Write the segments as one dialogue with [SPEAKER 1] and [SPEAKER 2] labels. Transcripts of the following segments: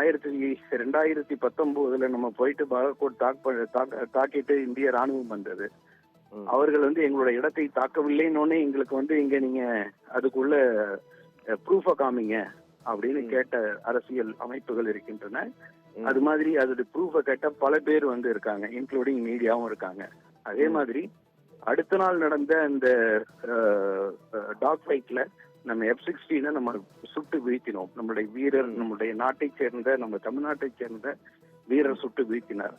[SPEAKER 1] 2019 நம்ம போயிட்டு பாலக்கோட் தாக்கிட்டு இந்திய ராணுவம் வந்தது. அவர்கள் வந்து எங்களோட இடத்தை தாக்கவில்லைன்னு எங்களுக்கு இங்க நீங்க அதுக்குள்ள ப்ரூஃப காமிங்க அப்படின்னு கேட்ட அரசியல் அமைப்புகள் இருக்கின்றன. அது மாதிரி அதோட ப்ரூஃப கேட்ட பல பேர் இருக்காங்க, இன்க்ளூடிங் மீடியாவும் இருக்காங்க. அதே மாதிரி அடுத்த நாள் நடந்த அந்த டாக் ஃபைட்ல நம்ம F-16 நம்ம சுட்டு வீழ்த்தினோம். நம்மளுடைய வீரர், நம்மளுடைய நாட்டை சேர்ந்த, நம்ம தமிழ்நாட்டை சேர்ந்த வீரர் சுட்டு வீழ்த்தினார்.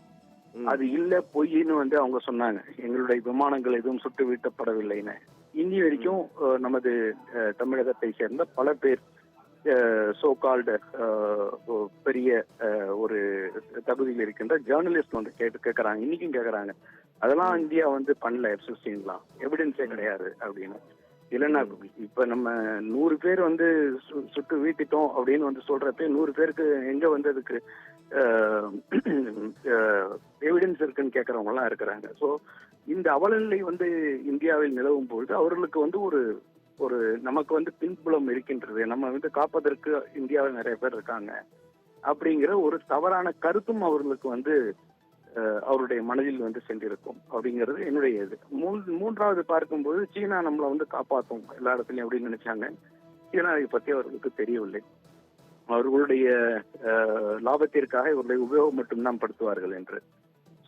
[SPEAKER 1] அது இல்ல, பொய்ன்னு அவங்க சொன்னாங்க. எங்களுடைய விமானங்கள் எதுவும் சுட்டு வீழ்த்தப்படவில்லைன்னு. இன்னி வரைக்கும் நமது தமிழகத்தை சேர்ந்த பல பேர் சோகால்டு பெரிய ஒரு தகுதியில் இருக்கின்ற ஜேர்னலிஸ்ட் கேட்கறாங்க, இன்னைக்கும் கேட்கறாங்க, அதெல்லாம் இந்தியா பண்ணல, F-16 எவிடன்ஸே கிடையாது அப்படின்னு. இல்லைன்னா இப்ப நம்ம 100 பேர் சுட்டு வீட்டிட்டோம் அப்படின்னு சொல்றப்ப 100 பேருக்கு எங்க அதுக்கு எவிடன்ஸ் இருக்குன்னு கேட்கறவங்க எல்லாம் இருக்கிறாங்க. ஸோ இந்த அவலநிலை இந்தியாவில் நிலவும் பொழுது அவர்களுக்கு ஒரு நமக்கு பின்புலம் இருக்கின்றது, நம்ம காப்பதற்கு இந்தியாவில் நிறைய பேர் இருக்காங்க அப்படிங்கிற ஒரு தவறான கருத்தும் அவர்களுக்கு அவருடைய மனதில் சென்றிருக்கும் அப்படிங்கிறது என்னுடைய இது. மூன்றாவது பார்க்கும்போது சீனா நம்மளை காப்பாற்றும் எல்லா இடத்துலையும் அப்படின்னு நினைச்சாங்க. சீனாவை பற்றி அவர்களுக்கு தெரியவில்லை. அவர்களுடைய லாபத்திற்காக இவருடைய உபயோகம் மட்டும்தான் படுத்துவார்கள் என்று.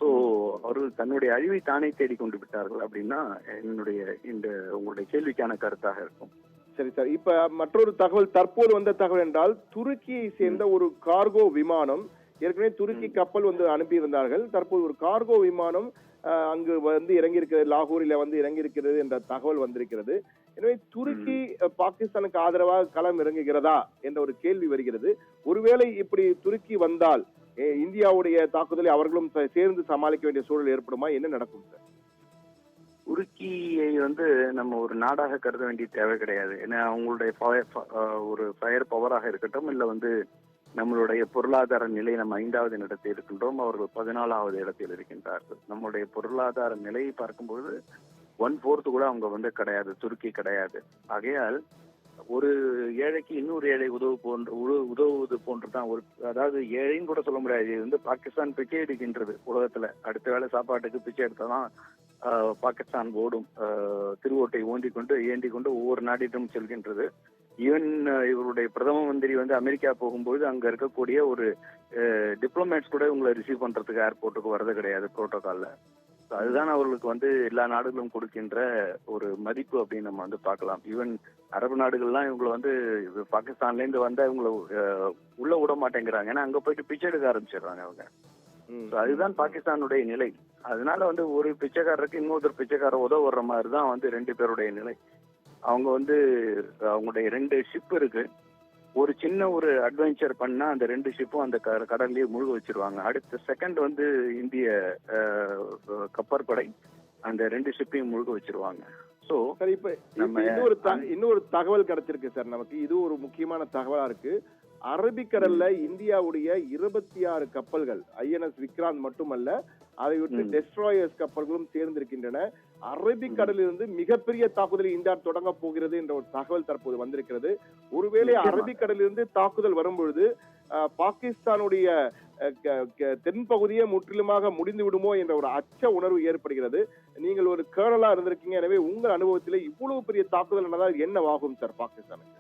[SPEAKER 1] ஸோ அவர்கள் தன்னுடைய அழிவை தானே தேடிக்கொண்டு விட்டார்கள் அப்படின்னா என்னுடைய உங்களுடைய கேள்விக்கான கருத்தாக இருக்கும்.
[SPEAKER 2] சரி சார், இப்ப மற்றொரு தகவல் தற்போது வந்த தகவல் என்றால், துருக்கியை சேர்ந்த ஒரு கார்கோ விமானம், ஏற்கனவே துருக்கி கப்பல் அனுப்பியிருந்தார்கள், தற்போது ஒரு கார்கோ விமானம் அங்கு இறங்கி இருக்கிறது, லாகூரில இறங்கி இருக்கிறது என்ற தகவல் வந்திருக்கிறது. எனவே துருக்கி பாகிஸ்தானுக்கு ஆதரவாக களம் இறங்குகிறதா என்ற ஒரு கேள்வி வருகிறது. ஒருவேளை இப்படி துருக்கி வந்தால் இந்தியாவுடைய தாக்குதலை அவர்களும் சேர்ந்து சமாளிக்க வேண்டிய சூழல் ஏற்படுமா? என்ன நடக்கும் சார்?
[SPEAKER 1] துருக்கியை நம்ம ஒரு நாடாக கருத வேண்டிய தேவை கிடையாது. ஏன்னா அவங்களுடைய ஒரு ஃபயர் பவராக இருக்கட்டும், இல்ல நம்மளுடைய பொருளாதார நிலை நம்ம 5வது இடத்தில் இருக்கின்றோம், அவர்கள் 14வது இடத்தில் இருக்கின்றார்கள். நம்மளுடைய பொருளாதார நிலையை பார்க்கும்போது 1/4 கூட அவங்க கிடையாது, துருக்கி கிடையாது. ஆகையால் ஒரு ஏழைக்கு இன்னொரு ஏழை உதவுவது போன்றுதான் அதாவது ஏழைன்னு கூட சொல்ல முடியாது. இது பாகிஸ்தான் பிச்சை எடுக்கின்றது உலகத்துல. அடுத்த வேளை சாப்பாட்டுக்கு பிச்சை எடுத்தாதான் பாகிஸ்தான் ஓடும். திருவோட்டை ஏந்தி கொண்டு ஒவ்வொரு நாட்டிலும் செல்கின்றது. ஈவன் இவருடைய பிரதம மந்திரி அமெரிக்கா போகும்போது அங்க இருக்கக்கூடிய ஒரு டிப்ளமேட்ஸ் கூட இவங்களை ரிசீவ் பண்றதுக்கு ஏர்போர்ட்டுக்கு வரது கிடையாது புரோட்டோகால்ல. அதுதான் அவர்களுக்கு எல்லா நாடுகளும் கொடுக்கின்ற ஒரு மதிப்பு அப்படின்னு நம்ம பார்க்கலாம். ஈவன் அரபு நாடுகள்லாம் இவங்களை பாகிஸ்தான்ல இருந்து வந்தா இவங்களை உள்ள விட மாட்டேங்கிறாங்க. ஏன்னா அங்க போயிட்டு பிச்சை எடுக்க ஆரம்பிச்சிடுறாங்க அவங்க. அதுதான் பாகிஸ்தானுடைய நிலை. அதனால ஒரு பிச்சைக்காரருக்கு இன்னொருத்தர் பிச்சைக்காரர் உதவுற மாதிரி தான் 2 பேருடைய நிலை. அவங்க அவங்களுடைய 2 ஷிப் இருக்கு. ஒரு சின்ன ஒரு அட்வென்ச்சர் பண்ணா அந்த 2 ஷிப்பும் அந்த கடல்லையே முழுக வச்சிருவாங்க. அடுத்த செகண்ட் இந்திய கப்பற்படை அந்த 2 ஷிப்பையும் முழுக வச்சிருவாங்க. சோ
[SPEAKER 2] இப்ப இன்னொரு தகவல் கிடைச்சிருக்கு சார் நமக்கு. இது ஒரு முக்கியமான தகவலா இருக்கு. அரபிக்கடல்ல இந்தியாவுடைய 26 கப்பல்கள், INS விக்ராந்த் மட்டுமல்ல, அதை விட்டு டெஸ்ட்ராயர்ஸ் கப்பல்களும் சேர்ந்திருக்கின்றன. அரபிக்கடலிலிருந்து மிகப்பெரிய தாக்குதலை இந்தியா தொடங்க போகிறது என்ற ஒரு தகவல் தற்போது வந்திருக்கிறது. ஒருவேளை அரபிக்கடலிலிருந்து தாக்குதல் வரும்பொழுது பாகிஸ்தானுடைய தென்பகுதியே முற்றிலுமாக முடிந்து விடுமோ என்ற ஒரு அச்ச உணர்வு ஏற்படுகிறது. நீங்கள் ஒரு கேர்னலா இருந்திருக்கீங்க, எனவே உங்கள் அனுபவத்தில் இவ்வளவு பெரிய தாக்குதல் நடந்தால் என்னவாகும் சார் பாகிஸ்தானுக்கு?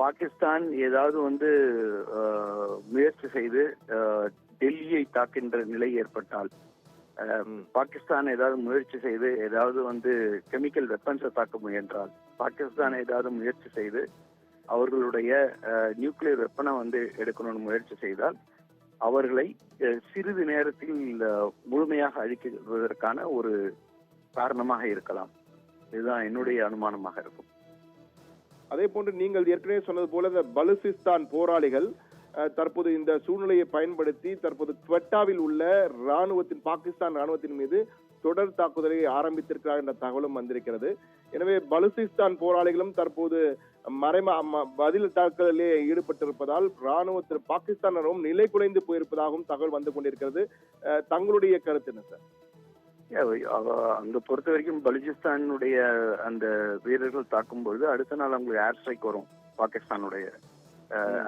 [SPEAKER 1] பாகிஸ்தான் ஏதாவது முயற்சி செய்து டெல்லியை தாக்கின்ற நிலை ஏற்பட்டால், பாகிஸ்தான் ஏதாவது முயற்சி செய்து ஏதாவது கெமிக்கல் வெப்பன்ஸை தாக்க முயன்றால், பாகிஸ்தான் ஏதாவது முயற்சி செய்து அவர்களுடைய நியூக்ளியர் வெப்பனை எடுக்கணும்னு முயற்சி செய்தால் அவர்களை சிறிது நேரத்தில் முழுமையாக அழிக்குவதற்கான ஒரு காரணமாக இருக்கலாம். இதுதான் என்னுடைய அனுமானமாக இருக்கும்.
[SPEAKER 2] அதே போன்று நீங்கள் ஏற்கனவே சொன்னது போல இந்த பலுசிஸ்தான் போராளிகள் தற்போது இந்த சூழ்நிலையை பயன்படுத்தி தற்போது குவெட்டாவில் உள்ள பாகிஸ்தான் ராணுவத்தின் மீது தொடர் தாக்குதலை ஆரம்பித்திருக்கிறார் என்ற தகவலும் வந்திருக்கிறது. எனவே பலுசிஸ்தான் போராளிகளும் தற்போது பதில் தாக்குதலிலே ஈடுபட்டிருப்பதால் பாகிஸ்தான் ராணுவம் நிலை குலைந்து போயிருப்பதாகவும் தகவல் வந்து கொண்டிருக்கிறது. தங்களுடைய கருத்து என்ன சார்?
[SPEAKER 1] அங்க பொறுத்த வரைக்கும் பலுச்சிஸ்தானுடைய அந்த வீரர்கள் தாக்கும் பொழுது அடுத்த நாள் அவங்களுக்கு ஏர் ஸ்ட்ரைக் வரும். பாகிஸ்தானுடைய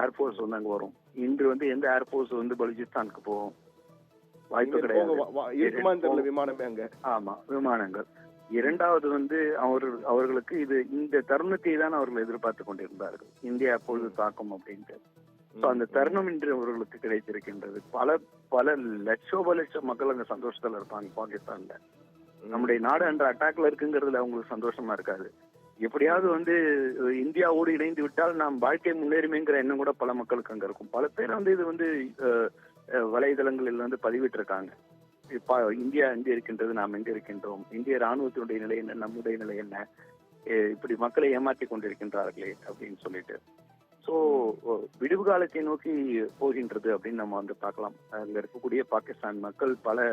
[SPEAKER 1] ஏர்போர்ஸ் அங்க வரும். இன்று வந்து எந்த ஏர்போர்ஸ் வந்து பலுச்சிஸ்தானுக்கு போகும்? வாய்ப்பு
[SPEAKER 2] நீங்க
[SPEAKER 1] கிடையாது.
[SPEAKER 2] இருக்குமான்னு தெரியல விமானமே அங்க.
[SPEAKER 1] ஆமா, விமானங்கள். இரண்டாவது வந்து அவர்களுக்கு இது இந்த தருணத்தை தான் அவர்கள் எதிர்பார்த்து கொண்டிருந்தார்கள், இந்தியா எப்பொழுது தாக்கும் அப்படின்ட்டு. அந்த தருணம் இன்று அவர்களுக்கு கிடைத்திருக்கின்றது. பல பல லட்சோப மக்கள் அங்க சந்தோஷத்துல இருப்பாங்க பாகிஸ்தான்ல. நம்முடைய நாடு என்ற அட்டாக்ல இருக்குங்கிறதுல அவங்களுக்கு சந்தோஷமா இருக்காது. எப்படியாவது வந்து இந்தியாவோடு இணைந்து விட்டால் நாம் வாழ்க்கை முன்னேறுமேங்கிற எண்ணம் கூட பல மக்களுக்கு அங்க இருக்கும். பல பேர் வந்து இது வந்து வலைதளங்களில் வந்து பதிவிட்டிருக்காங்க. இந்தியா எங்க இருக்கின்றது, நாம் எங்க இருக்கின்றோம், இந்திய ராணுவத்தினுடைய நிலை என்ன, நம்முடைய நிலை என்ன, இப்படி மக்களை ஏமாற்றி கொண்டிருக்கின்றார்களே அப்படின்னு சொல்லிட்டு. சோ விடுவு காலத்தை நோக்கி போகின்றது அப்படின்னு நம்ம வந்து பார்க்கலாம். அங்க இருக்கக்கூடிய பாகிஸ்தான் மக்கள் பல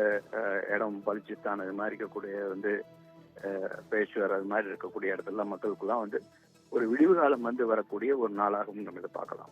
[SPEAKER 1] இடம் பலுச்சிஸ்தான் அது மாதிரி இருக்கக்கூடிய வந்து பேஷ்வர் அது மாதிரி இருக்கக்கூடிய இடத்துல மக்களுக்குலாம் வந்து ஒரு விடுவு காலம் வந்து வரக்கூடிய ஒரு நாளாகவும் நம்ம இதை பார்க்கலாம்.